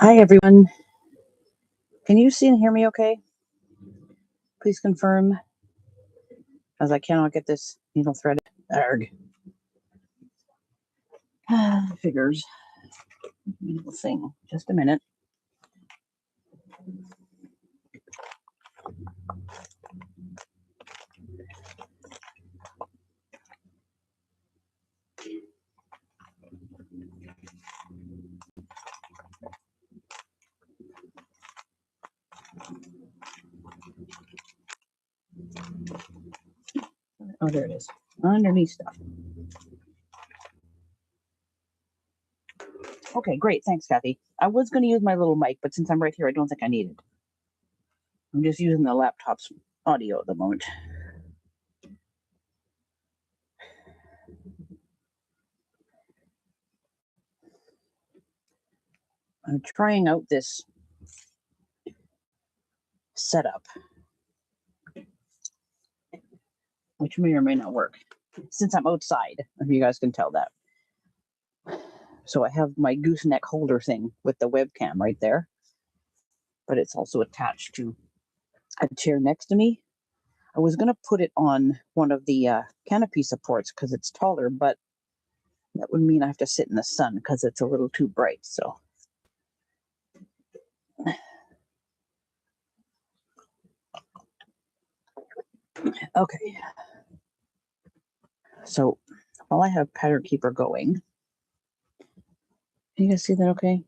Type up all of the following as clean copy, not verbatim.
Hi, everyone. Can you see and hear me okay? Please confirm, as I cannot get this needle thread. Arg. Figures. Needle thing. Just a minute. Oh, there it is. Underneath stuff. Okay, great. Thanks, Kathy. I was going to use my little mic, but since I'm right here, I don't think I need it. I'm just using the laptop's audio at the moment. I'm trying out this setup, which may or may not work, since I'm outside, if you guys can tell that. So I have my gooseneck holder thing with the webcam right there, but it's also attached to a chair next to me. I was going to put it on one of the canopy supports because it's taller, but that would mean I have to sit in the sun because it's a little too bright. So, okay. So, while I have Pattern Keeper going, can you guys see that okay?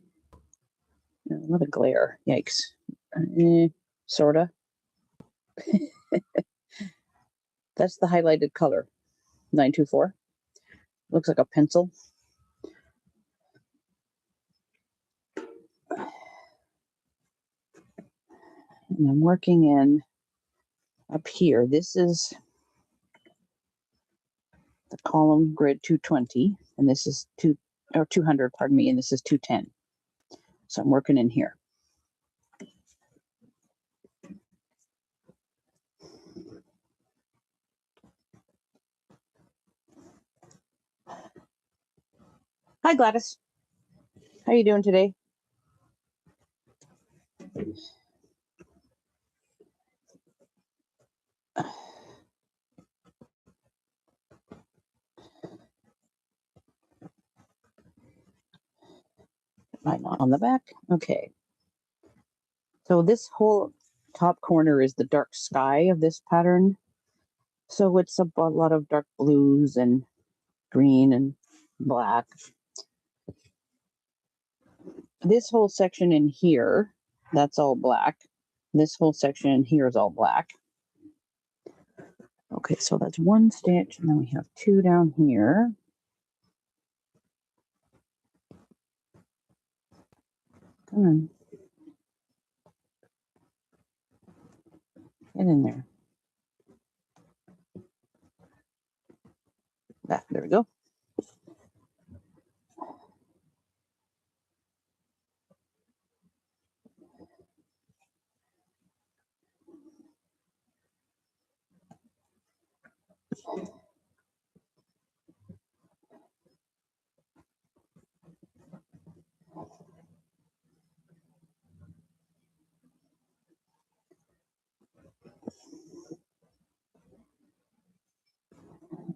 What a glare. Yikes. Sorta. That's the highlighted color. 924. Looks like a pencil. And I'm working in up here. This is the column grid 220, and this is 200, pardon me, and this is 210. So I'm working in here. Hi, Gladys. How are you doing today? Right on the back. Okay. So this whole top corner is the dark sky of this pattern. So it's a lot of dark blues and green and black. This whole section in here, that's all black. This whole section in here is all black. Okay, so that's one stitch, and then we have two down here. Come on. Get in there. There we go.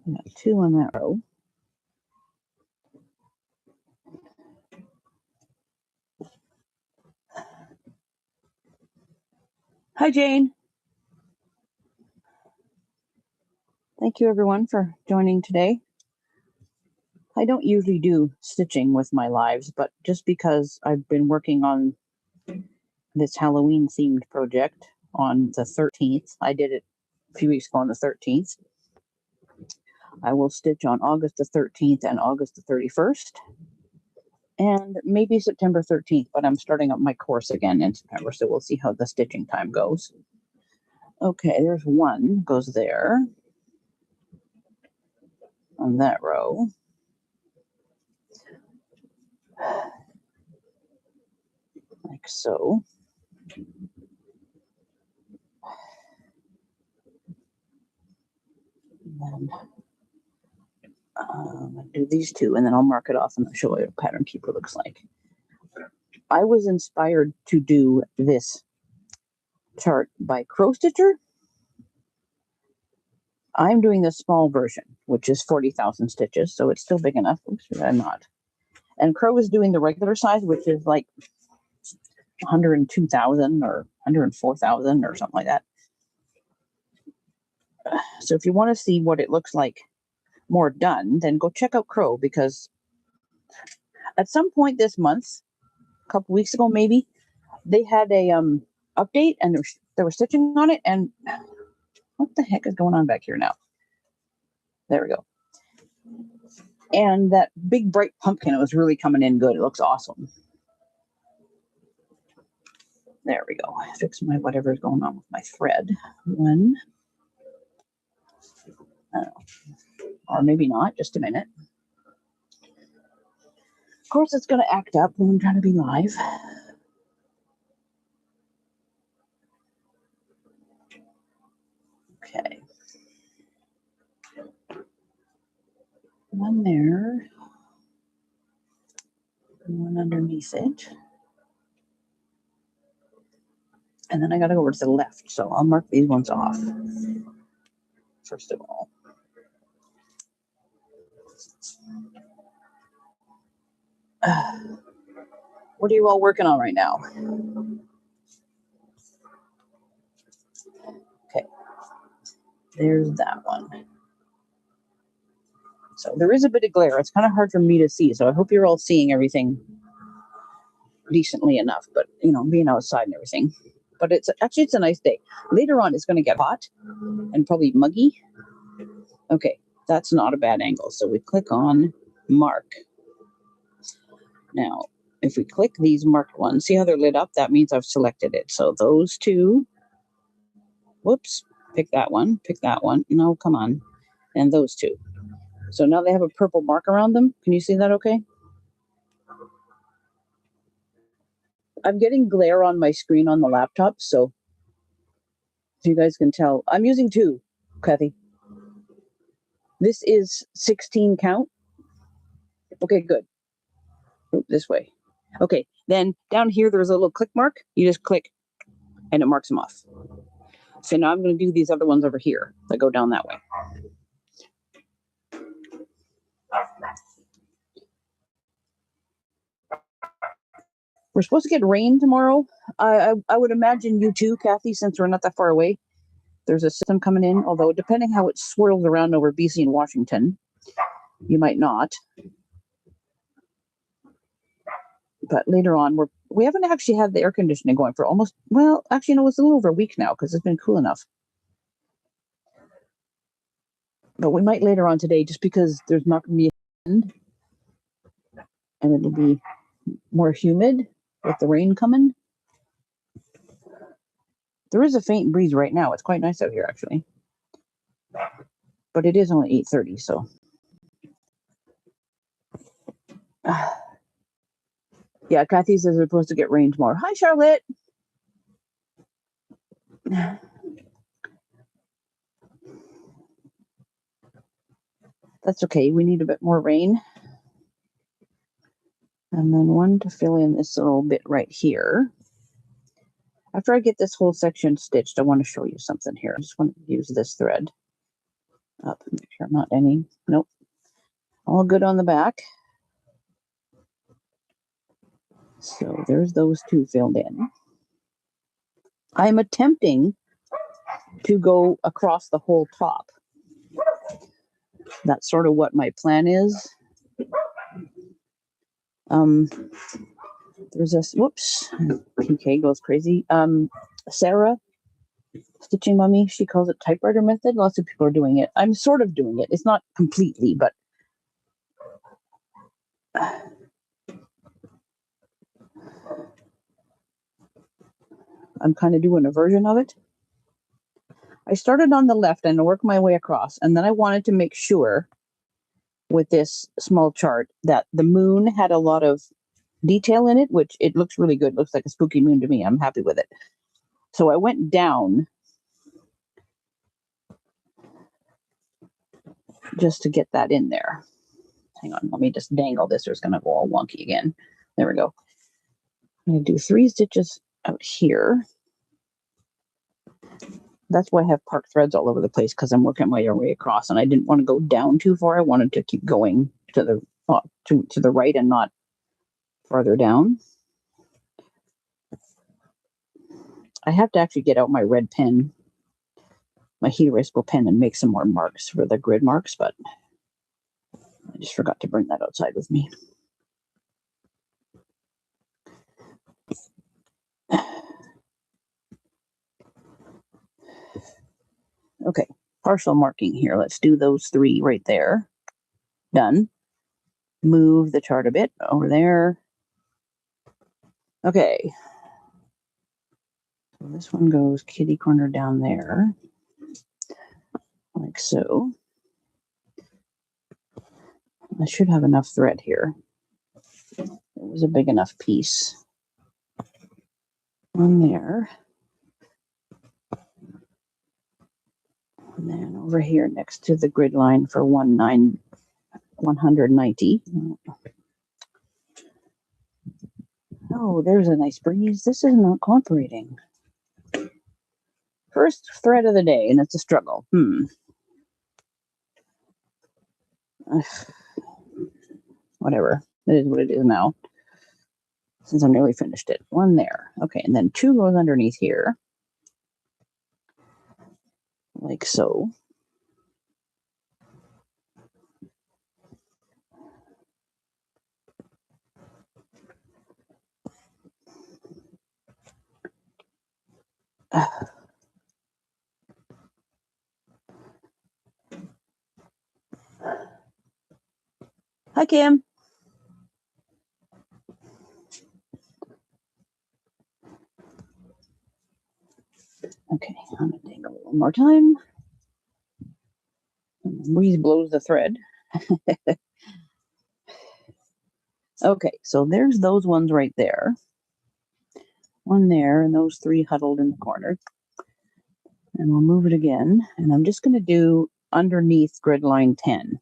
We got two on that row. Hi, Jane. Thank you, everyone, for joining today. I don't usually do stitching with my lives, but just because I've been working on this Halloween themed project on the 13th, I did it a few weeks ago on the 13th. I will stitch on August the 13th and August the 31st, and maybe September 13th, but I'm starting up my course again in September, so we'll see how the stitching time goes. Okay, there's one, goes there on that row. Like so. And then I'll do these two, and then I'll mark it off and I'll show you what Pattern Keeper looks like. I was inspired to do this chart by Crow Stitcher. I'm doing the small version, which is 40,000 stitches, so it's still big enough. Oops, I'm not. And Crow is doing the regular size, which is like 102,000 or 104,000 or something like that. So if you want to see what it looks like more done, then go check out Crow, because at some point this month, a couple weeks ago maybe, they had a update and there was stitching on it. And what the heck is going on back here now? There we go. And that big bright pumpkin, it was really coming in good. It looks awesome. There we go. Fix my whatever's going on with my thread. One. Or maybe not. Just a minute. Of course, it's going to act up when I'm trying to be live. Okay. One there. One underneath it. And then I got to go over to the left. So I'll mark these ones off. First of all. What are you all working on right now? Okay. There's that one. So there is a bit of glare. It's kind of hard for me to see. So I hope you're all seeing everything decently enough. But, being outside and everything. But it's a nice day. Later on, it's going to get hot and probably muggy. Okay, that's not a bad angle. So we click on mark. Now, if we click these marked ones, see how they're lit up? That means I've selected it. So those two, whoops, pick that one. No, come on. And those two. So now they have a purple mark around them. Can you see that okay? I'm getting glare on my screen on the laptop, so you guys can tell. I'm using two, Kathy. This is 16 count. Okay, good. This way. Okay, then down here, there's a little click mark. You just click and it marks them off. So now I'm going to do these other ones over here that go down that way. We're supposed to get rain tomorrow. I would imagine you too, Kathy, since we're not that far away. There's a system coming in, although depending how it swirls around over BC and Washington, you might not. But later on, we haven't actually had the air conditioning going for almost, well, actually, no, it's a little over a week now because it's been cool enough. But we might later on today, just because there's not going to be a wind and it'll be more humid with the rain coming. There is a faint breeze right now. It's quite nice out here, actually. But it is only 8:30, so. Yeah, Kathy says we're supposed to get rain tomorrow. Hi, Charlotte. That's okay. We need a bit more rain. And then one to fill in this little bit right here. After I get this whole section stitched, I want to show you something here. I just want to use this thread up. Make sure I'm not ending. Nope. All good on the back. So there's those two filled in. I'm attempting to go across the whole top. That's sort of what my plan is. There's this, whoops, PK goes crazy. Sarah, Stitching Mummy, she calls it typewriter method. Lots of people are doing it. I'm sort of doing it. It's not completely, but I'm kind of doing a version of it. I started on the left and worked my way across, and then I wanted to make sure with this small chart that the moon had a lot of detail in it, which it looks really good. It looks like a spooky moon to me. I'm happy with it. So I went down just to get that in there. Hang on, let me just dangle this or it's going to go all wonky again. There we go. I'm going to do 3 stitches out here. That's why I have park threads all over the place, because I'm working my way across, and I didn't want to go down too far. I wanted to keep going to the right and not farther down. I have to actually get out my red pen, my heat erasable pen, and make some more marks for the grid marks, but I just forgot to bring that outside with me. Okay, partial marking here. Let's do those 3 right there. Done. Move the chart a bit over there. Okay. So this one goes kitty corner down there, like so. I should have enough thread here. It was a big enough piece. On there. And then over here next to the grid line for 190. Oh, there's a nice breeze. This is not cooperating. First thread of the day, and it's a struggle. Whatever. It is what it is now, since I'm nearly finished it. 1 there. Okay, and then 2 goes underneath here. Like so. Hi, Kim. Okay, I'm going to take a little more time. The breeze blows the thread. Okay, so there's those ones right there. 1 there, and those 3 huddled in the corner. And we'll move it again. And I'm just going to do underneath grid line 10.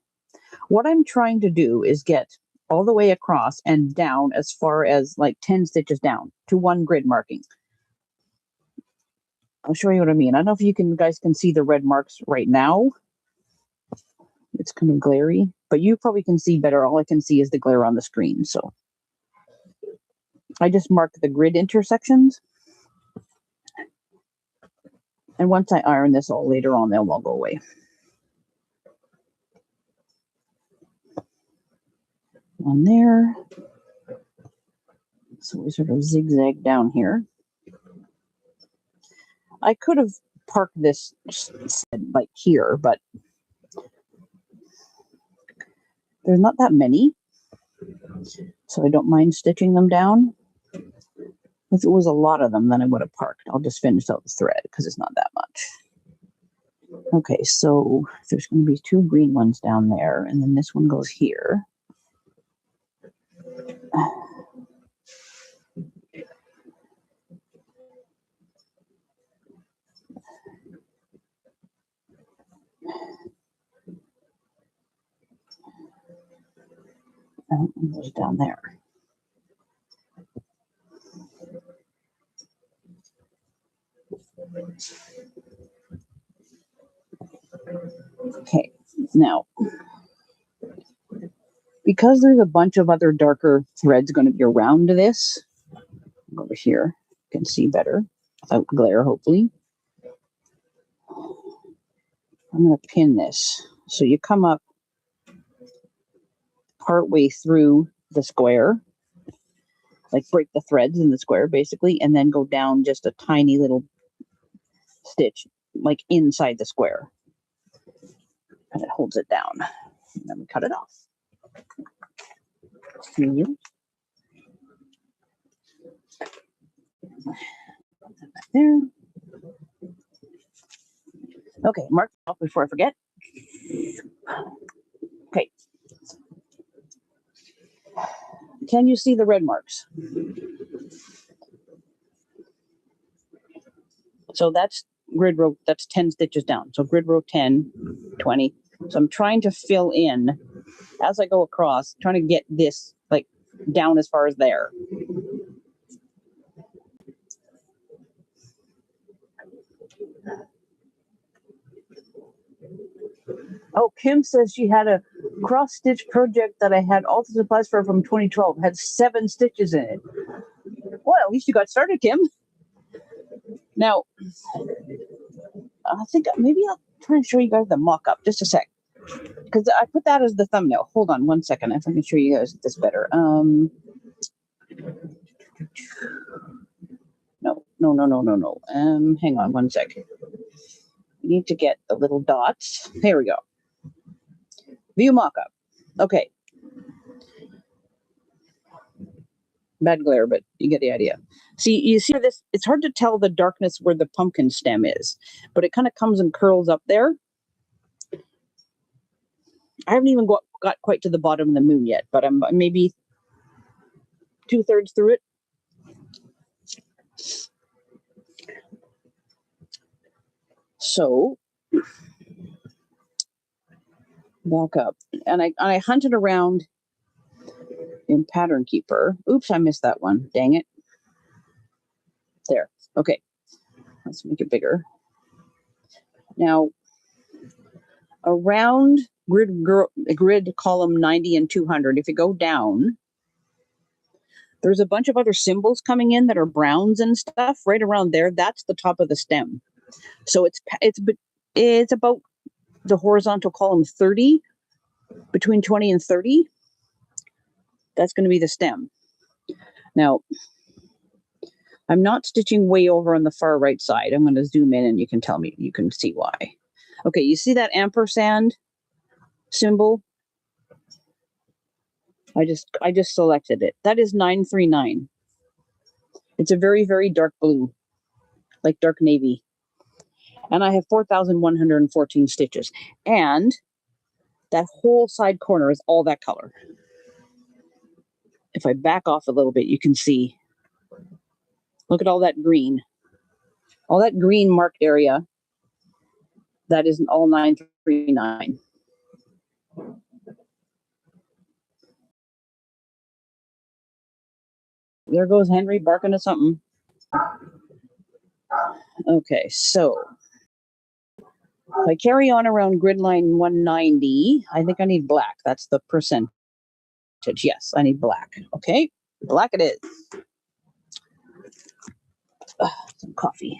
What I'm trying to do is get all the way across and down as far as like 10 stitches down to 1 grid marking. I'll show you what I mean. I don't know if you guys can see the red marks right now. It's kind of glary, but you probably can see better. All I can see is the glare on the screen. So I just mark the grid intersections. And once I iron this all later on, they'll all go away. 1 there. So we sort of zigzag down here. I could have parked this like here, but there's not that many, so I don't mind stitching them down. If it was a lot of them, then I would have parked. I'll just finish out the thread because it's not that much. Okay, so there's going to be 2 green ones down there, and then this one goes here. And it goes down there. Okay, now, because there's a bunch of other darker threads going to be around this, over here, you can see better without glare, hopefully. I'm going to pin this. So you come up partway through the square, like break the threads in the square basically, and then go down just a tiny little stitch, like inside the square. And it holds it down. And then we cut it off. Here. Back there. Okay, mark it off before I forget. Okay. Can you see the red marks? So that's grid row, that's 10 stitches down. So grid row 10, 20. So I'm trying to fill in as I go across, trying to get this like down as far as there. Oh, Kim says she had a cross stitch project that I had all the supplies for from 2012. Had 7 stitches in it. Well, at least you got started, Kim. Now, I think maybe I'll try and show you guys the mock-up. Just a sec. Because I put that as the thumbnail. Hold on 1 second. If I can show you guys this better. No. Hang on 1 second. We need to get the little dots. Here we go. View mockup. Okay. Bad glare, but you get the idea. See, you see this, it's hard to tell the darkness where the pumpkin stem is, but it kind of comes and curls up there. I haven't even got quite to the bottom of the moon yet, but I'm maybe 2/3 through it. So, back up. And I hunted around in Pattern Keeper. Oops, I missed that one. Dang it. There. Okay. Let's make it bigger. Now, around grid column 90 and 200, if you go down, there's a bunch of other symbols coming in that are browns and stuff right around there. That's the top of the stem. So it's about the horizontal column 30, between 20 and 30. That's going to be the stem. Now, I'm not stitching way over on the far right side. I'm going to zoom in and you can see why. Okay, you see that ampersand symbol? I just selected it. That is 939. It's a very, very dark blue, like dark navy. And I have 4,114 stitches. And that whole side corner is all that color. If I back off a little bit, you can see. Look at all that green. All that green marked area. That is all 939. There goes Henry barking at something. Okay, so if I carry on around grid line 190, I think I need black. That's the percentage. Yes, I need black. Okay, black it is. Some coffee.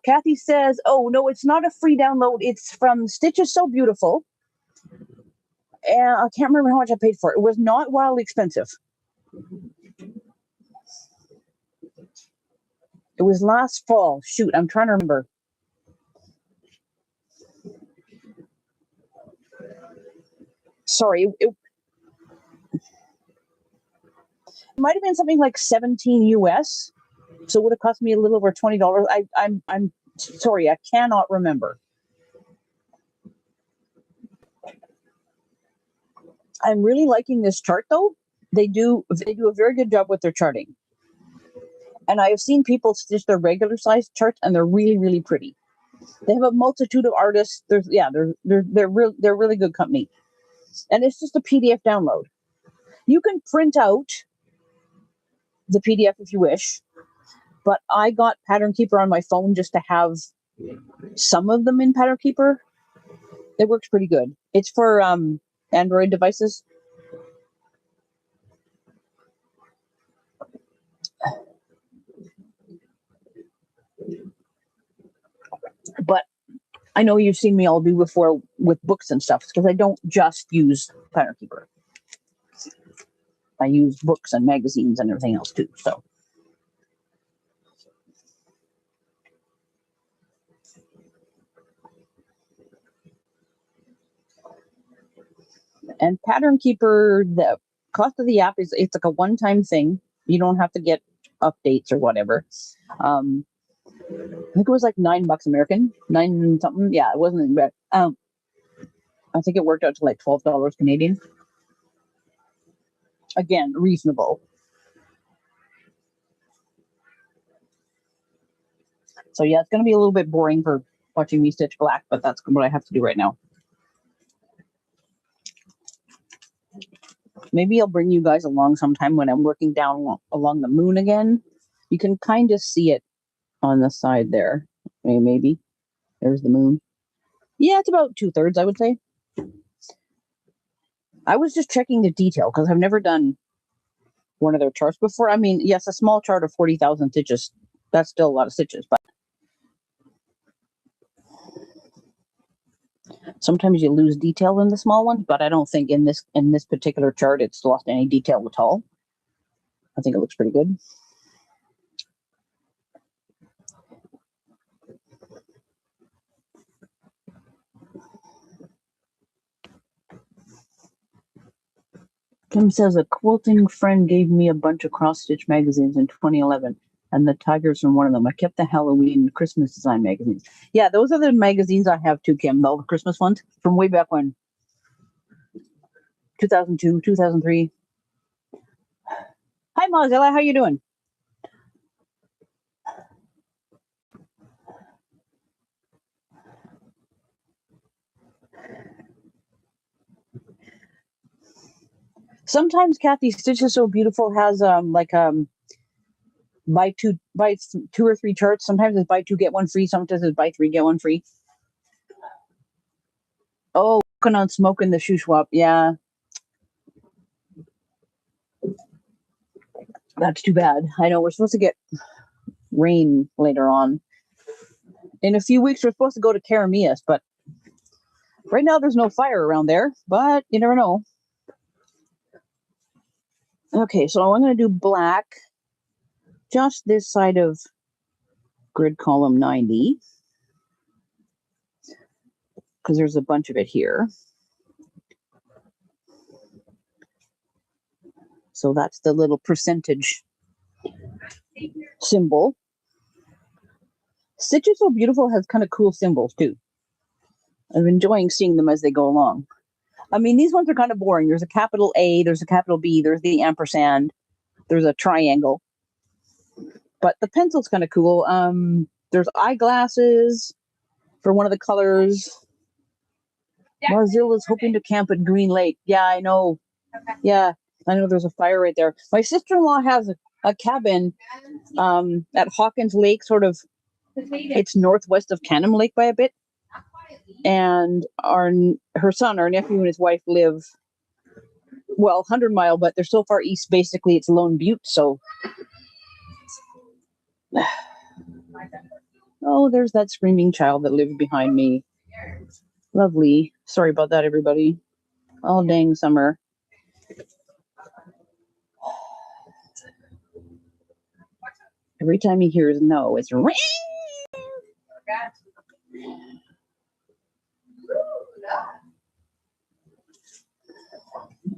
Kathy says, oh, no, it's not a free download. It's from Stitches So Beautiful. And I can't remember how much I paid for it. It was not wildly expensive. It was last fall. Shoot, I'm trying to remember. Sorry, it might have been something like 17 US. So it would have cost me a little over $20. I'm sorry, I cannot remember. I'm really liking this chart though. They do a very good job with their charting. And I have seen people stitch their regular size charts and they're really, really pretty. They have a multitude of artists. They're really good company. And it's just a PDF download. You can print out the PDF if you wish, but I got Pattern Keeper on my phone just to have some of them in Pattern Keeper. It works pretty good. It's for Android devices. But I know you've seen me all do before with books and stuff because I don't just use Pattern Keeper. I use books and magazines and everything else too. So. And Pattern Keeper, the cost of the app it's like a one-time thing. You don't have to get updates or whatever. I think it was like $9 American, 9 something. Yeah, it wasn't bad. I think it worked out to like $12 Canadian. Again, reasonable. So yeah, it's going to be a little bit boring for watching me stitch black, but that's what I have to do right now. Maybe I'll bring you guys along sometime when I'm working down along the moon again. You can kind of see it on the side there. Maybe. There's the moon. Yeah, it's about 2/3, I would say. I was just checking the detail because I've never done one of their charts before. I mean, yes, a small chart of 40,000 stitches, that's still a lot of stitches, but sometimes you lose detail in the small ones, but I don't think in this particular chart it's lost any detail at all. I think it looks pretty good. Kim says a quilting friend gave me a bunch of cross stitch magazines in 2011, and the tigers from one of them. I kept the Halloween Christmas design magazines. Yeah, those are the magazines I have too, Kim. All the Christmas ones from way back when, 2002, 2003. Hi, Mozilla. How you doing? Sometimes Kathy Stitches So Beautiful has buy two or three charts. Sometimes it's buy two get one free. Sometimes it's buy three get one free. Oh, coconut smoke in the shoe swap. Yeah, that's too bad. I know we're supposed to get rain later on. In a few weeks, we're supposed to go to Karamias, but right now there's no fire around there. But you never know. Okay, so I'm going to do black just this side of grid column 90 because there's a bunch of it here. So that's the little percentage symbol. Stitches So Beautiful has kind of cool symbols too. I'm enjoying seeing them as they go along. I mean, these ones are kind of boring. There's a capital A, there's a capital B, there's the ampersand, there's a triangle. But the pencil's kind of cool. There's eyeglasses for one of the colors. Mozilla's hoping to camp at Green Lake. Yeah, I know. Yeah, I know there's a fire right there. My sister-in-law has a cabin at Hawkins Lake, sort of. It's northwest of Canham Lake by a bit. And her son, our nephew, and his wife live, well, 100 Mile, but they're so far east, basically, it's Lone Butte. So, oh, there's that screaming child that lives behind me. Lovely. Sorry about that, everybody. All dang summer. Every time he hears no, it's ring.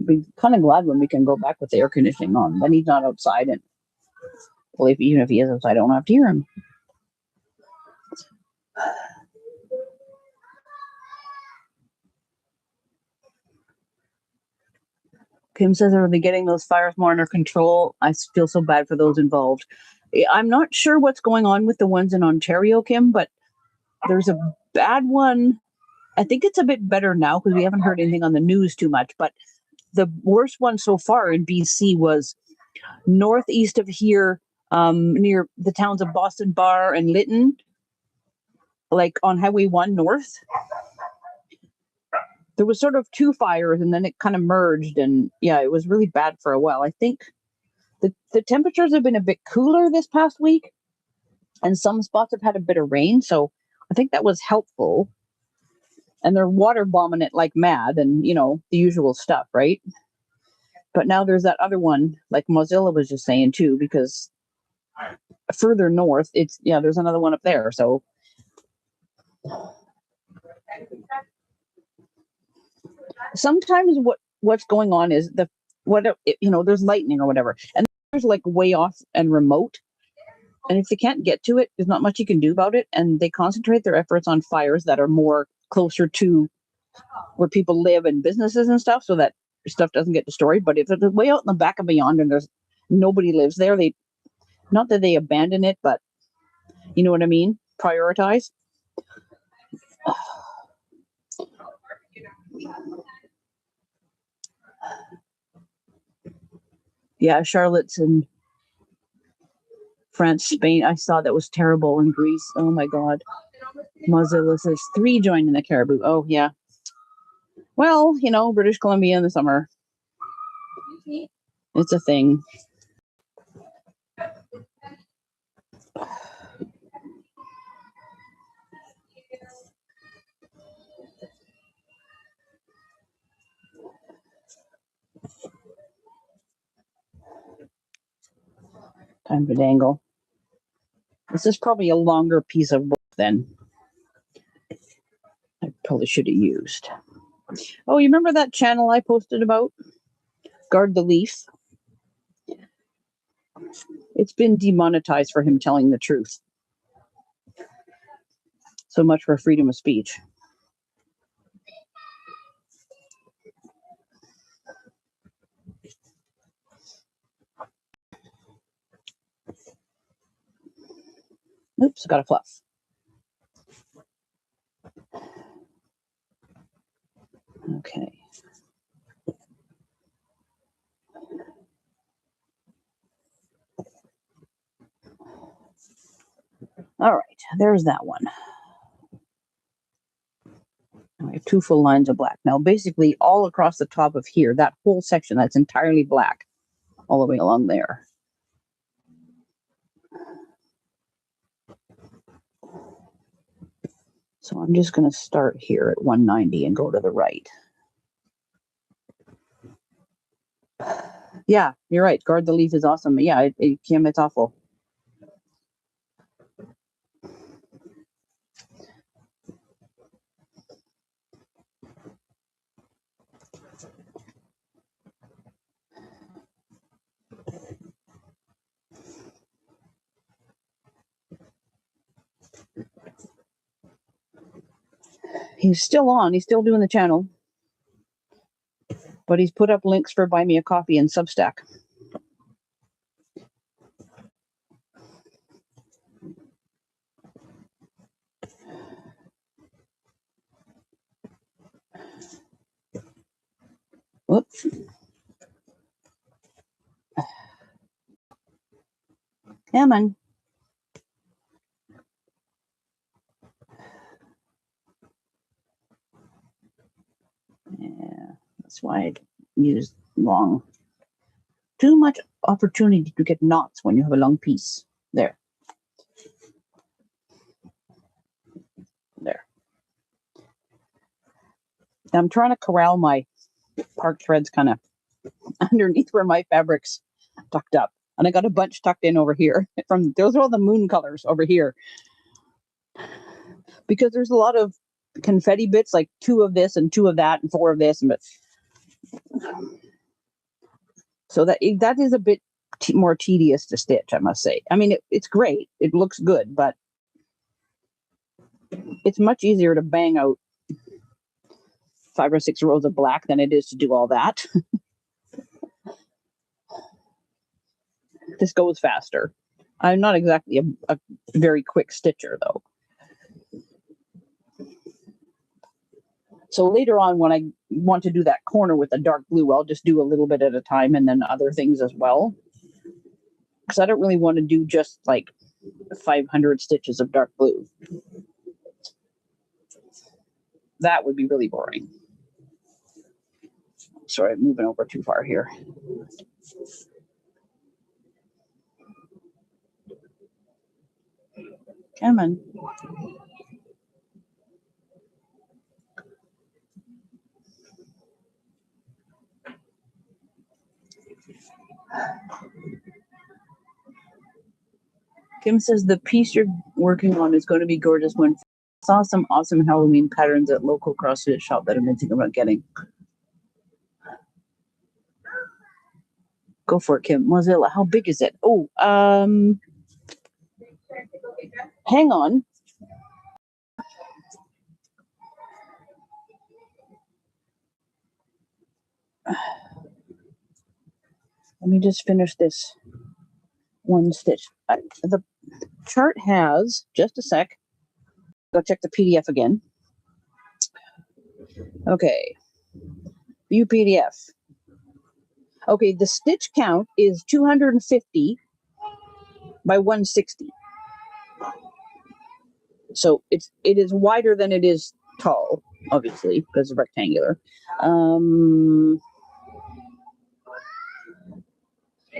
Be kind of glad when we can go back with the air conditioning on. Then he's not outside, and well, even if he is outside, I don't have to hear him. Kim says, are they getting those fires more under control? I feel so bad for those involved. I'm not sure what's going on with the ones in Ontario, Kim, but there's a bad one. I think it's a bit better now because we haven't heard anything on the news too much, but the worst one so far in BC was northeast of here, near the towns of Boston Bar and Lytton, like on Highway 1 North. There was sort of two fires and then it kind of merged, and yeah, it was really bad for a while. I think the temperatures have been a bit cooler this past week, and some spots have had a bit of rain, so I think that was helpful. And they're water bombing it like mad, and the usual stuff, right? But now there's that other one, like Mozilla was just saying too, because further north, there's another one up there. So sometimes what's going on is there's lightning or whatever, and there's like way off and remote. And if they can't get to it, there's not much you can do about it. And they concentrate their efforts on fires that are more closer to where people live and businesses and stuff, so that stuff doesn't get destroyed. But if it's way out in the back and beyond and there's nobody lives there, not that they abandon it, but you know what I mean? Prioritize. Yeah, Charlotte's in France, Spain. I saw that was terrible in Greece. Oh my God. Mozilla says 3 joined in the caribou. Oh, yeah. Well, you know, British Columbia in the summer. It's a thing. Time to dangle. This is probably a longer piece of book than I probably should have used. Oh, you remember that channel I posted about? Guard the Leaf? It's been demonetized for him telling the truth. So much for freedom of speech. Oops, got a fluff. Okay. All right, there's that one. I have 2 full lines of black. Now, basically, all across the top of here, that whole section, that's entirely black, all the way along there. So I'm just going to start here at 190 and go to the right. Yeah, you're right. Guard the Leaf is awesome. Yeah, Kim, it's awful. He's still on. He's still doing the channel. But he's put up links for Buy Me a Coffee and Substack. Whoops. Come on. Yeah, that's why I use long. Too much opportunity to get knots when you have a long piece. There. There. I'm trying to corral my park threads kind of underneath where my fabric's tucked up. And I got a bunch tucked in over here. Those are all the moon colors over here. Because there's a lot of confetti bits, like 2 of this and 2 of that and 4 of this. But so that is a bit more tedious to stitch, I must say. I mean, it's great. It looks good, but it's much easier to bang out 5 or 6 rows of black than it is to do all that. This goes faster. I'm not exactly a very quick stitcher, though. So later on, when I want to do that corner with the dark blue, I'll just do a little bit at a time and then other things as well. Because I don't really want to do just like 500 stitches of dark blue. That would be really boring. Sorry, I'm moving over too far here. Come on. Kim says the piece you're working on is going to be gorgeous. When I saw some awesome Halloween patterns at local CrossFit shop that I've been thinking about getting. Go for it, Kim. Mozilla, how big is it? Oh, hang on. Let me just finish this one stitch. The chart has, just a sec. Go check the PDF again. Okay. View PDF. Okay, the stitch count is 250 by 160. So it is wider than it is tall, obviously, because it's rectangular.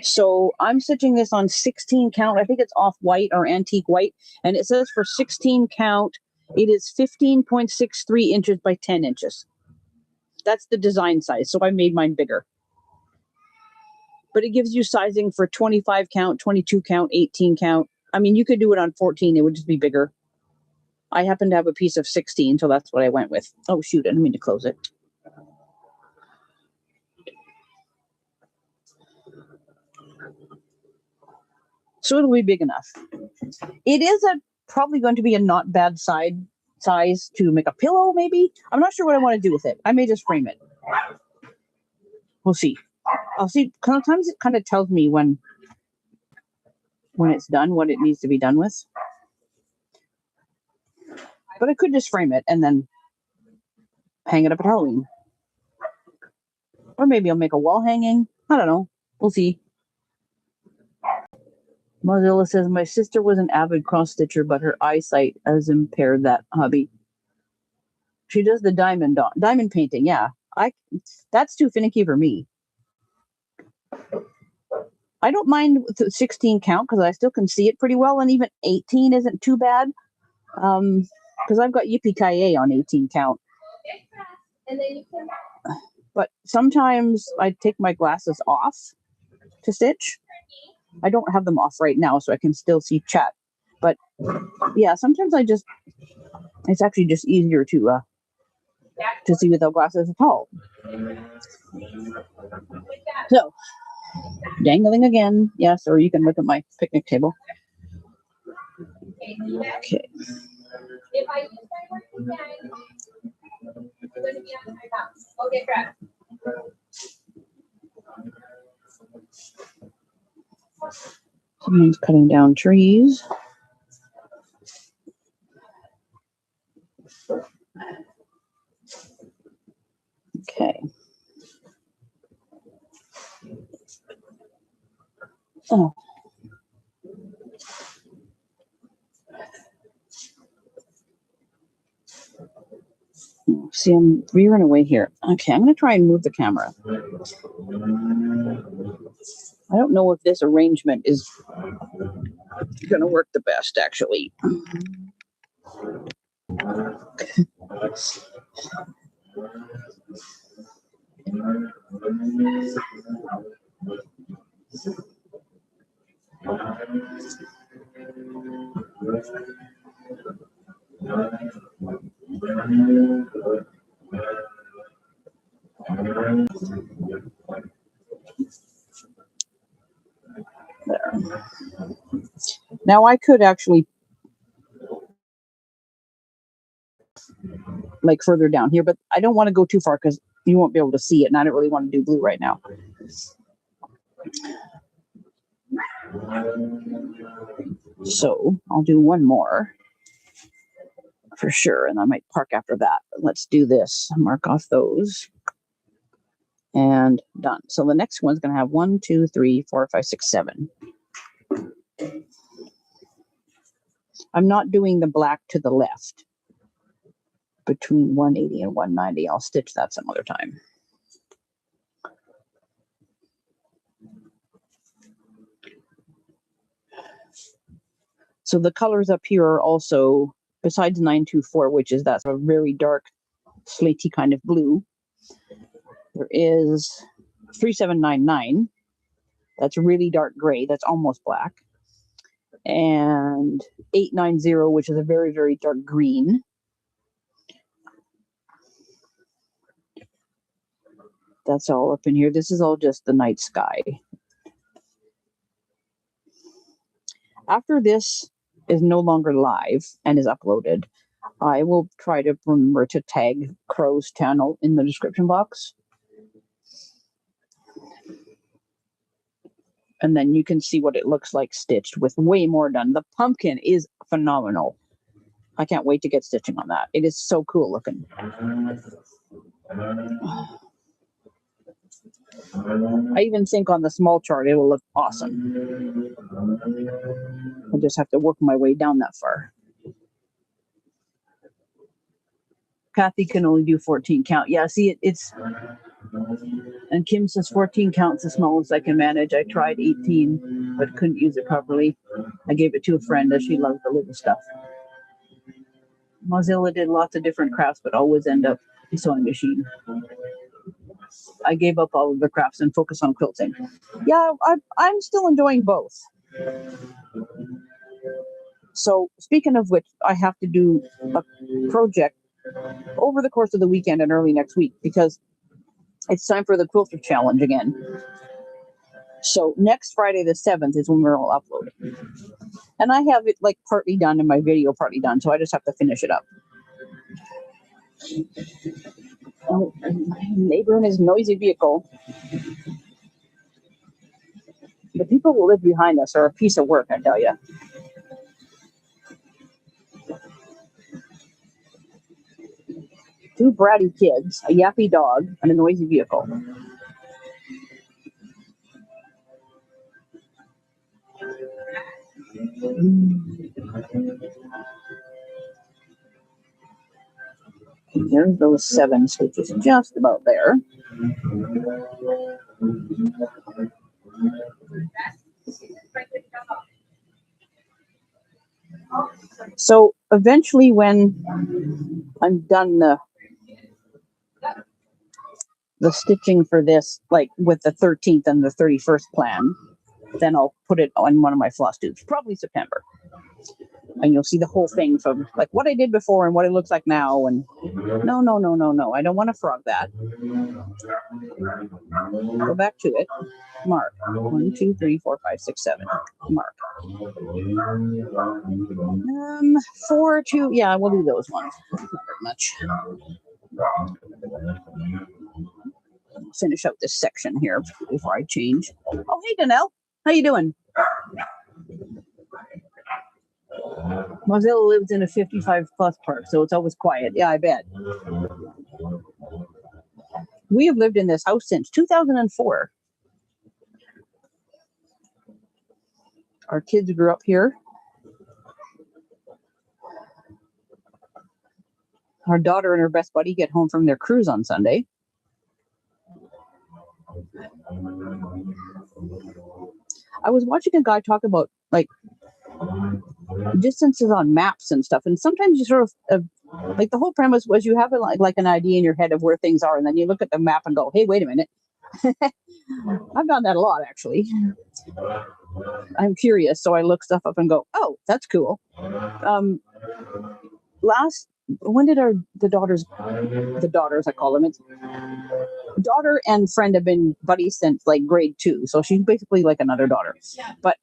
So I'm stitching this on 16 count. I think it's off-white or antique white. And it says for 16 count, it is 15.63 inches by 10 inches. That's the design size. So I made mine bigger. But it gives you sizing for 25 count, 22 count, 18 count. I mean, you could do it on 14. It would just be bigger. I happen to have a piece of 16, so that's what I went with. Oh, shoot. I didn't mean to close it. So it'll be big enough. It is probably going to be a not bad size to make a pillow, maybe. I'm not sure what I want to do with it. I may just frame it. We'll see. I'll see. Sometimes it kind of tells me when it's done, what it needs to be done with. But I could just frame it and then hang it up at Halloween. Or maybe I'll make a wall hanging. I don't know. We'll see. Mozilla says, my sister was an avid cross-stitcher, but her eyesight has impaired that hobby. She does the diamond painting, yeah. That's too finicky for me. I don't mind the 16 count because I still can see it pretty well, and even 18 isn't too bad. Because I've got Yippee-Ki-Yay on 18 count. But sometimes I take my glasses off to stitch. I don't have them off right now, so I can still see chat. But yeah, sometimes it's actually just easier to see without glasses at all. So, dangling again. Yes, or you can look at my picnic table. Okay. If I use my working bag, it's going to be on my box. Okay, correct. Someone's cutting down trees. Okay. Oh. See, I'm veering away here. Okay, I'm going to try and move the camera. I don't know if this arrangement is going to work the best, actually. There. Now I could actually like further down here, but I don't want to go too far because you won't be able to see it, and I don't really want to do blue right now. So I'll do one more for sure, and I might park after that. But let's do this. Mark off those. And done. So the next one's going to have 1, 2, 3, 4, 5, 6, 7. I'm not doing the black to the left. Between 180 and 190, I'll stitch that some other time. So the colors up here are also, besides 924, which is that's a very dark, slaty kind of blue, there is 3799. That's really dark gray. That's almost black. And 890, which is a very, very dark green. That's all up in here. This is all just the night sky. After this is no longer live and is uploaded, I will try to remember to tag Crow's channel in the description box. And then you can see what it looks like stitched with way more done. The pumpkin is phenomenal. I can't wait to get stitching on that. It is so cool looking. I even think on the small chart it will look awesome. I just have to work my way down that far. Kathy can only do 14 count. Yeah, see, it's, and Kim says 14 counts the smallest I can manage. I tried 18, but couldn't use it properly. I gave it to a friend as she loves the little stuff. Mozilla did lots of different crafts, but always end up sewing machine. I gave up all of the crafts and focus on quilting. Yeah, I'm still enjoying both. So speaking of which, I have to do a project over the course of the weekend and early next week because it's time for the quilter challenge again. So next Friday the 7th is when we're all uploading. And I have it like partly done and my video partly done, so I just have to finish it up. Oh, neighbor in his noisy vehicle. The people who live behind us are a piece of work, I tell you. Two bratty kids, a yappy dog, and a noisy vehicle. There's those 7 stitches, just about there. So eventually when I'm done the stitching for this, like with the 13th and the 31st plan, then I'll put it on one of my floss tubes, probably September. And you'll see the whole thing from like what I did before and what it looks like now. And no, I don't want to frog that. Go back to it. Mark. 1, 2, 3, 4, 5, 6, 7. Mark. 4, 2. Yeah, we'll do those ones. Not very much. Finish out this section here before I change. Oh, hey, Danelle. How you doing? Mozilla lives in a 55 plus park, so it's always quiet. Yeah, I bet. We have lived in this house since 2004. Our kids grew up here. Our daughter and her best buddy get home from their cruise on Sunday. I was watching a guy talk about like distances on maps and stuff, and sometimes you sort of like the whole premise was you have like an idea in your head of where things are, and then you look at the map and go, hey, wait a minute. I've done that a lot, actually. I'm curious, so I look stuff up and go, oh, that's cool. When did the daughters, I call them, it's daughter and friend have been buddies since like grade 2, so she's basically like another daughter. But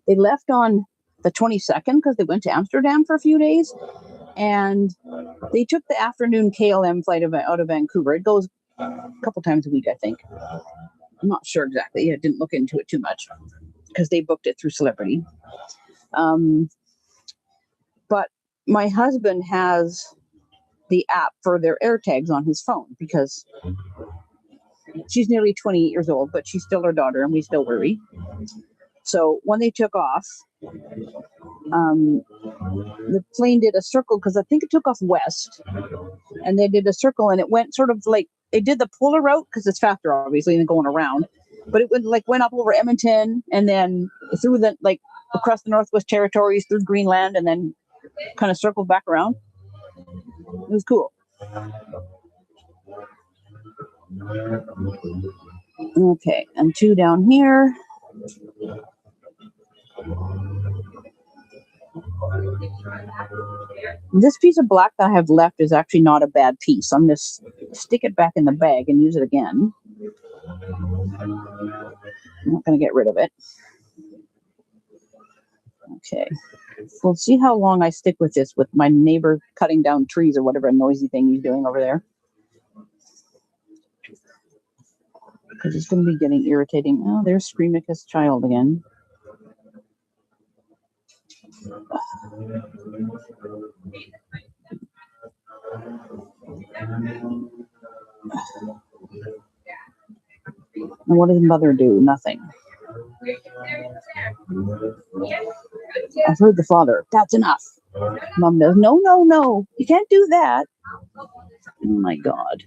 they left on the 22nd because they went to Amsterdam for a few days, and they took the afternoon KLM flight out of Vancouver. It goes a couple times a week, I think. I'm not sure exactly. I didn't look into it too much because they booked it through Celebrity. But my husband has the app for their AirTags on his phone because she's nearly 28 years old, but she's still our daughter and we still worry. So when they took off, the plane did a circle because I think it took off west, and they did a circle and it went sort of like they did the polar route because it's faster, obviously, than going around. But it went up over Edmonton and then through the across the Northwest Territories, through Greenland, and then kind of circled back around. It was cool. Okay, and 2 down here. This piece of black that I have left is actually not a bad piece. I'm going to stick it back in the bag and use it again. I'm not going to get rid of it. Okay. We'll see how long I stick with this with my neighbor cutting down trees or whatever noisy thing he's doing over there. Because it's going to be getting irritating. Oh, there's Screamicus Child again. And what does mother do? Nothing. I've heard the father. That's enough. Mom goes, no, no, no, you can't do that. Oh my God.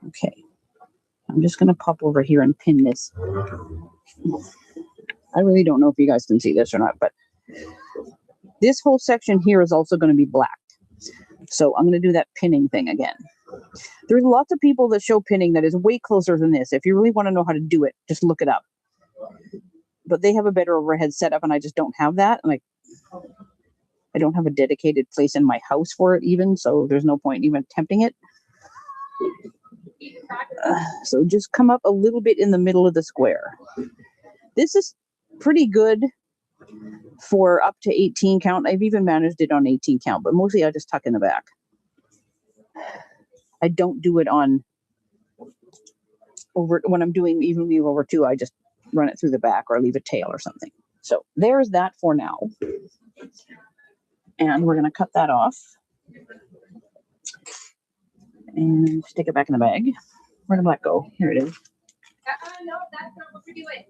Okay. I'm just going to pop over here and pin this. I really don't know if you guys can see this or not, but this whole section here is also going to be black. So I'm going to do that pinning thing again. There's lots of people that show pinning that is way closer than this. If you really want to know how to do it, just look it up. But they have a better overhead setup, and I just don't have that. And I don't have a dedicated place in my house for it even, so there's no point even attempting it. So just come up a little bit in the middle of the square. This is pretty good for up to 18 count. I've even managed it on 18 count, but mostly I just tuck in the back. I don't do it on over when I'm doing evenly over 2. I just run it through the back or leave a tail or something. So there's that for now. And we're going to cut that off and stick it back in the bag. Where did that go? Here it is. No, that's not what we're doing.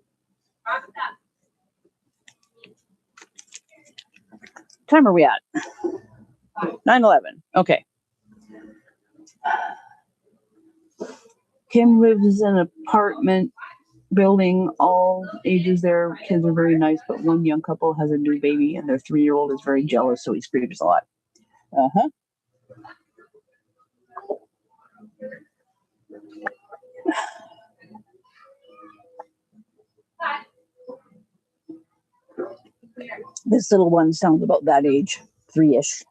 What time are we at? 9:11. Okay. Kim lives in an apartment building, all ages there. Kids are very nice, but one young couple has a new baby and their 3-year-old is very jealous, so he screams a lot. Uh-huh. This little one sounds about that age, 3-ish.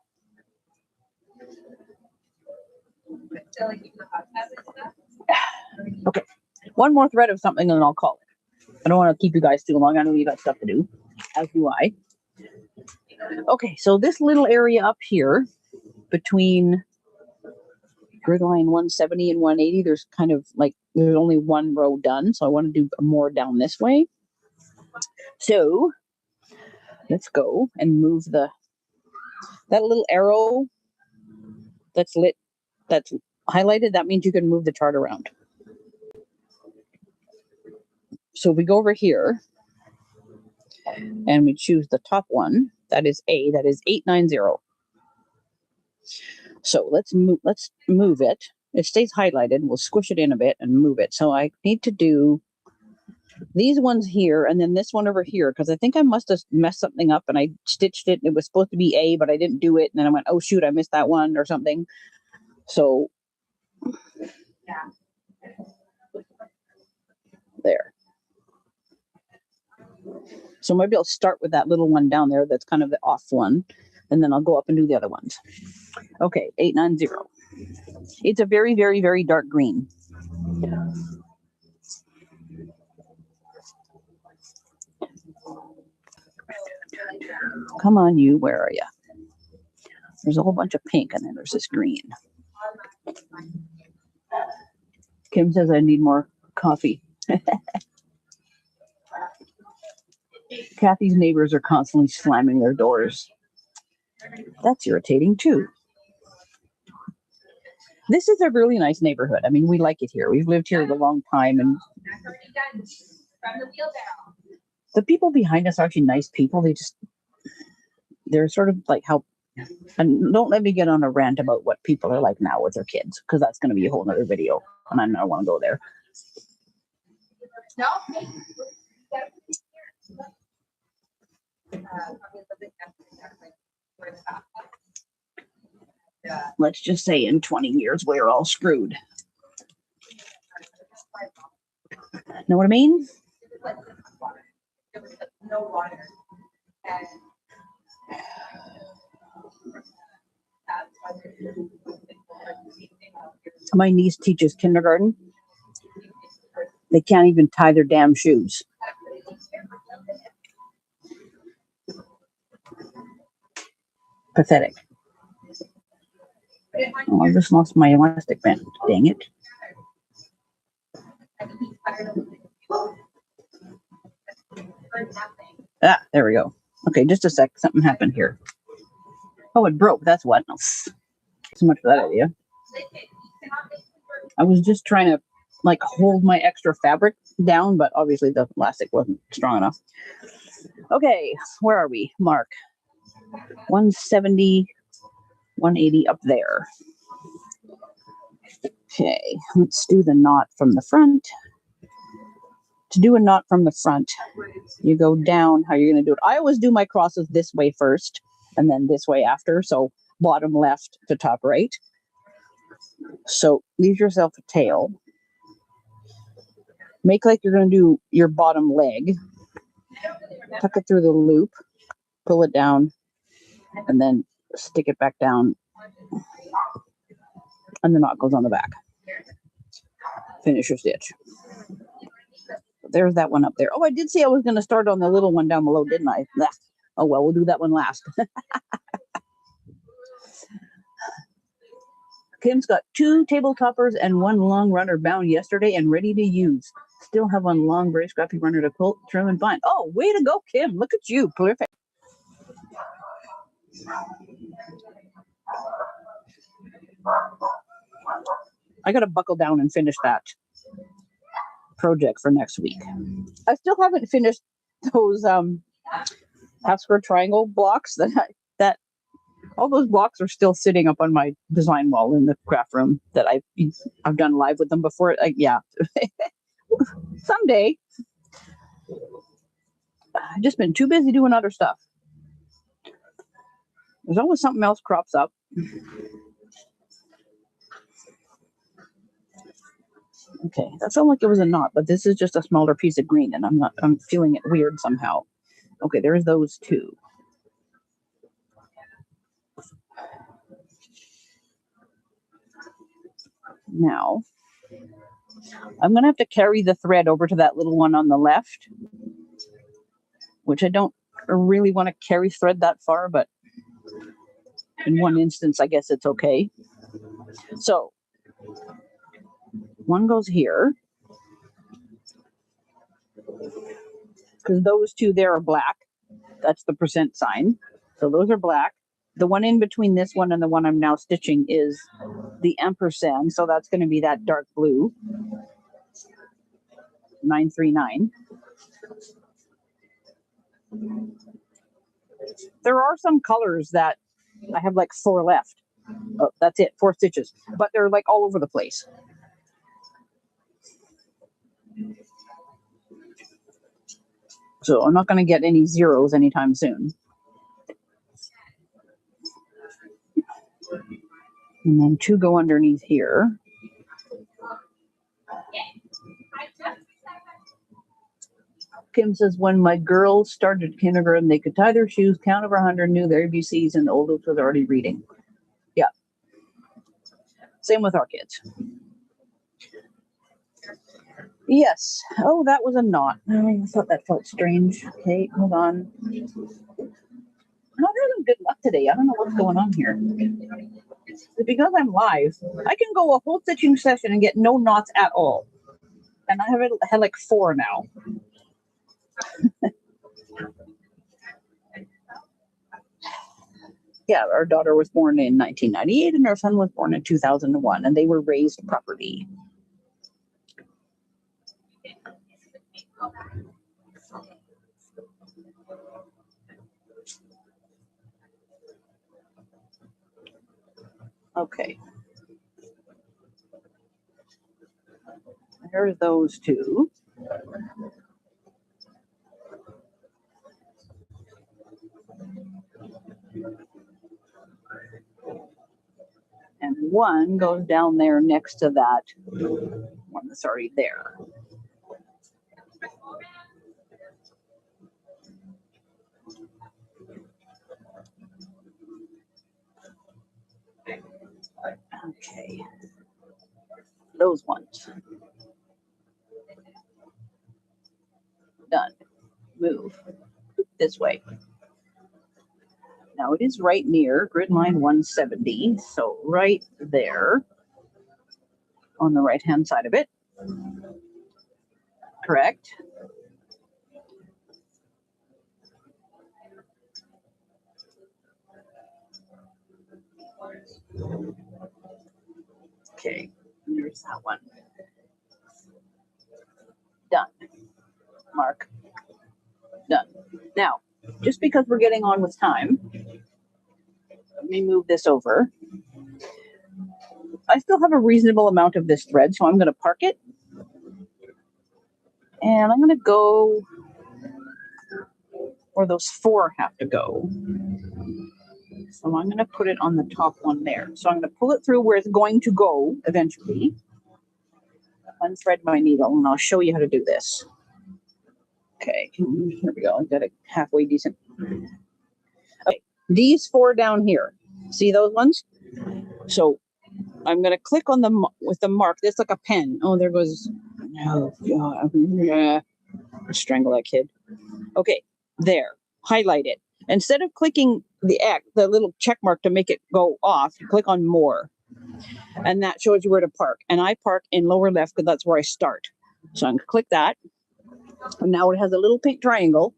Okay, one more thread of something and then I'll call it. I don't want to keep you guys too long. I know you got stuff to do, as do I. Okay, so this little area up here between grid line 170 and 180, there's kind of like, there's only one row done, so I want to do more down this way. So let's go and move that little arrow that's lit, that's highlighted, that means you can move the chart around. So we go over here and we choose the top one. That is A, that is 890. So let's move it. It stays highlighted. We'll squish it in a bit and move it. So I need to do these ones here and then this one over here, because I think I must have messed something up and I stitched it. It was supposed to be A, but I didn't do it. And then I went, oh shoot, I missed that one or something. So there. So maybe I'll start with that little one down there that's kind of the off one, and then I'll go up and do the other ones. Okay, 890. It's a very, very, very dark green. Come on, you, where are you? There's a whole bunch of pink, and then there's this green. Kim says I need more coffee. Kathy's neighbors are constantly slamming their doors. That's irritating too. This is a really nice neighborhood. I mean, we like it here. We've lived here a long time, and the people behind us are actually nice people. They're sort of like how, and don't let me get on a rant about what people are like now with their kids, because that's going to be a whole nother video, and I don't want to go there. No. Let's just say in 20 years, we're all screwed. Know what I mean? No water. My niece teaches kindergarten. They can't even tie their damn shoes. Pathetic. Oh, I just lost my elastic band. Dang it. Ah, there we go. Okay, just a sec. Something happened here. Oh, it broke. That's what. So much for that idea. I was just trying to like hold my extra fabric down, but obviously the elastic wasn't strong enough. Okay, where are we? Mark. 170, 180 up there. Okay, let's do the knot from the front. To do a knot from the front, you go down. How you're going to do it? I always do my crosses this way first and then this way after. So bottom left to top right. So leave yourself a tail. Make like you're going to do your bottom leg. Tuck it through the loop. Pull it down. And then stick it back down. And the knot goes on the back. Finish your stitch. There's that one up there. Oh, I did say I was going to start on the little one down below, didn't I? Oh, well, we'll do that one last. Kim's got 2 table toppers and 1 long runner bound yesterday and ready to use. Still have 1 long, very scrappy runner to pull, trim, and bind. Oh, way to go, Kim. Look at you. Perfect. I got to buckle down and finish that project for next week. I still haven't finished those half square triangle blocks that all those blocks are still sitting up on my design wall in the craft room that I've done live with them before. Yeah. Someday. I've just been too busy doing other stuff. There's always something else crops up. Okay, that sounded like it was a knot, but this is just a smaller piece of green, and I'm feeling it weird somehow. Okay, there's those 2. Now, I'm going to have to carry the thread over to that little one on the left, which I don't really want to carry thread that far, but in one instance, I guess it's okay. So, one goes here, because those 2 there are black. That's the % sign. So those are black. The one in between this one and the one I'm now stitching is the ampersand. So that's going to be that dark blue. 939. There are some colors that I have like 4 left. Oh, that's it, 4 stitches. But they're like all over the place. So I'm not going to get any zeros anytime soon. And then 2 go underneath here. Kim says, when my girls started kindergarten, they could tie their shoes, count over 100, knew their ABCs, and the oldest was already reading. Yeah. Same with our kids. Yes. Oh, that was a knot. I thought that felt strange. Okay, hold on. I'm not having good luck today. I don't know what's going on here. Because I'm live, I can go a whole stitching session and get no knots at all. And I have had like 4 now. Yeah, our daughter was born in 1998 and our son was born in 2001, and they were raised properly. Okay. There's those 2. And 1 goes down there next to that one that's already there. Okay. Those ones. Done. Move this way. Now it is right near grid line 170, so right there on the right-hand side of it. Correct. Okay, there's that one. Done. just because we're getting on with time, let me move this over. I still have a reasonable amount of this thread, so I'm going to park it. And I'm going to go where those 4 have to go. So I'm going to put it on the top one there. So I'm going to pull it through where it's going to go eventually. Unthread my needle, and I'll show you how to do this. Okay, here we go. I've got it halfway decent. Okay, these 4 down here. See those ones? So I'm going to click on them with the mark. That's like a pen. Oh, there goes. Oh, God. Yeah. Strangle that kid. Okay, there. Highlight it. Instead of clicking the little check mark to make it go off, click on more. And that shows you where to park. And I park in lower left because that's where I start. So I'm going to click that. And now it has a little pink triangle.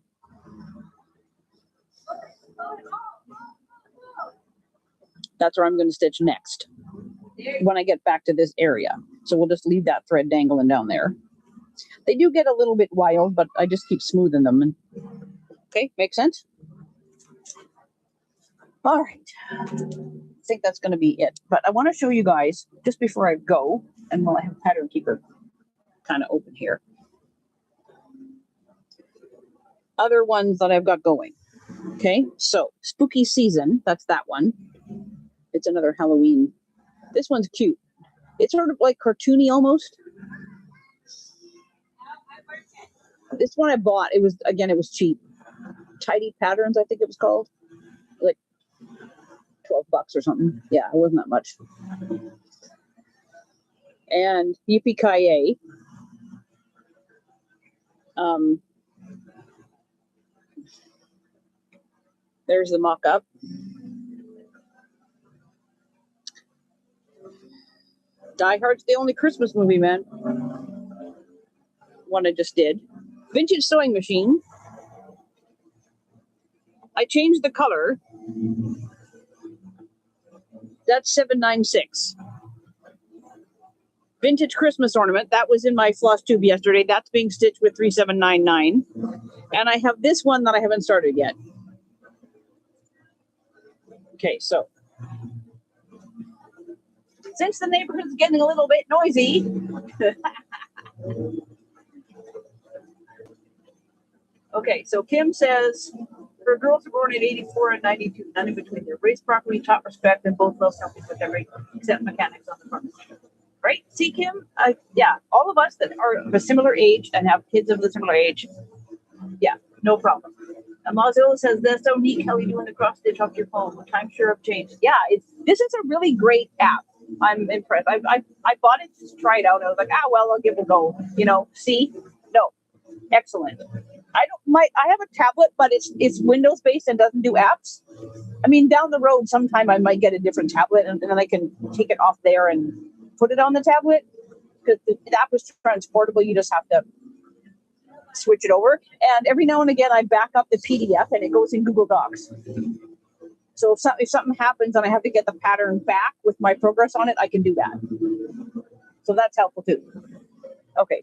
That's where I'm going to stitch next when I get back to this area. So we'll just leave that thread dangling down there. They do get a little bit wild, but I just keep smoothing them. And okay, makes sense? All right. I think that's going to be it. But I want to show you guys, just before I go, and while I have Pattern Keeper kind of open here, other ones that I've got going. Okay, so Spooky Season, that's that one. It's another Halloween. This one's cute. It's sort of like cartoony almost. This one I bought, it was cheap. Tidy Patterns, I think it was called. Like $12 or something. Yeah, it wasn't that much. And Yippee-Ki-Yay. There's the mock-up. Die Hard's the only Christmas movie, man. One I just did. Vintage Sewing Machine. I changed the color. That's $7.96. Vintage Christmas Ornament. That was in my floss tube yesterday. That's being stitched with $3,799. And I have this one that I haven't started yet. Okay, so since the neighborhood's getting a little bit noisy, okay, so Kim says, her girls are born in 84 and 92, none in between. They're raised properly, taught respect, and both love something with every except mechanics on the farm. Right? See, Kim? Yeah, all of us that are of a similar age and have kids of the similar age, yeah, no problem. Mozilla says, that's so neat, Kelly, doing the cross stitch off your phone. Time sure have changed. Yeah, this is a really great app. I'm impressed. I bought it to try it out. I was like, well, I'll give it a go. See? No. Excellent. I have a tablet, but it's Windows based and doesn't do apps. I mean, down the road, sometime I might get a different tablet and then I can take it off there and put it on the tablet because the app is transportable. You just have to switch it over. And every now and again, I back up the PDF and it goes in Google Docs. So if something happens and I have to get the pattern back with my progress on it, I can do that. So that's helpful too. Okay,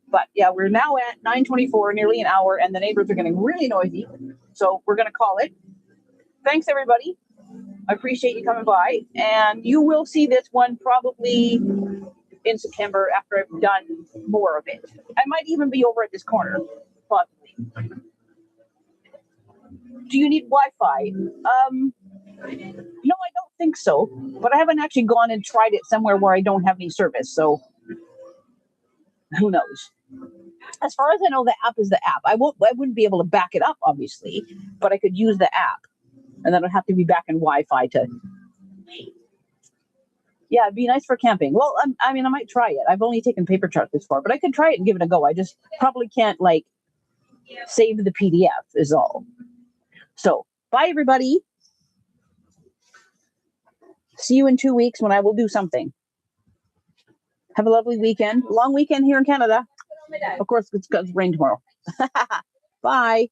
but yeah, we're now at 9:24, nearly an hour, and the neighbors are getting really noisy. So we're going to call it. Thanks, everybody. I appreciate you coming by. And you will see this one probably in September after I've done more of it. I might even be over at this corner, possibly. Do you need Wi-Fi? No, I don't think so. But I haven't actually gone and tried it somewhere where I don't have any service. So who knows? As far as I know, the app is the app. I wouldn't be able to back it up, obviously, but I could use the app. And then I'd have to be back in Wi-Fi to... Yeah, it'd be nice for camping. Well, I might try it. I've only taken paper charts before, but I could try it and give it a go. I just probably can't, save the PDF is all. So, bye, everybody. See you in 2 weeks when I will do something. Have a lovely weekend. Long weekend here in Canada. Of course, it's going to rain tomorrow. Bye.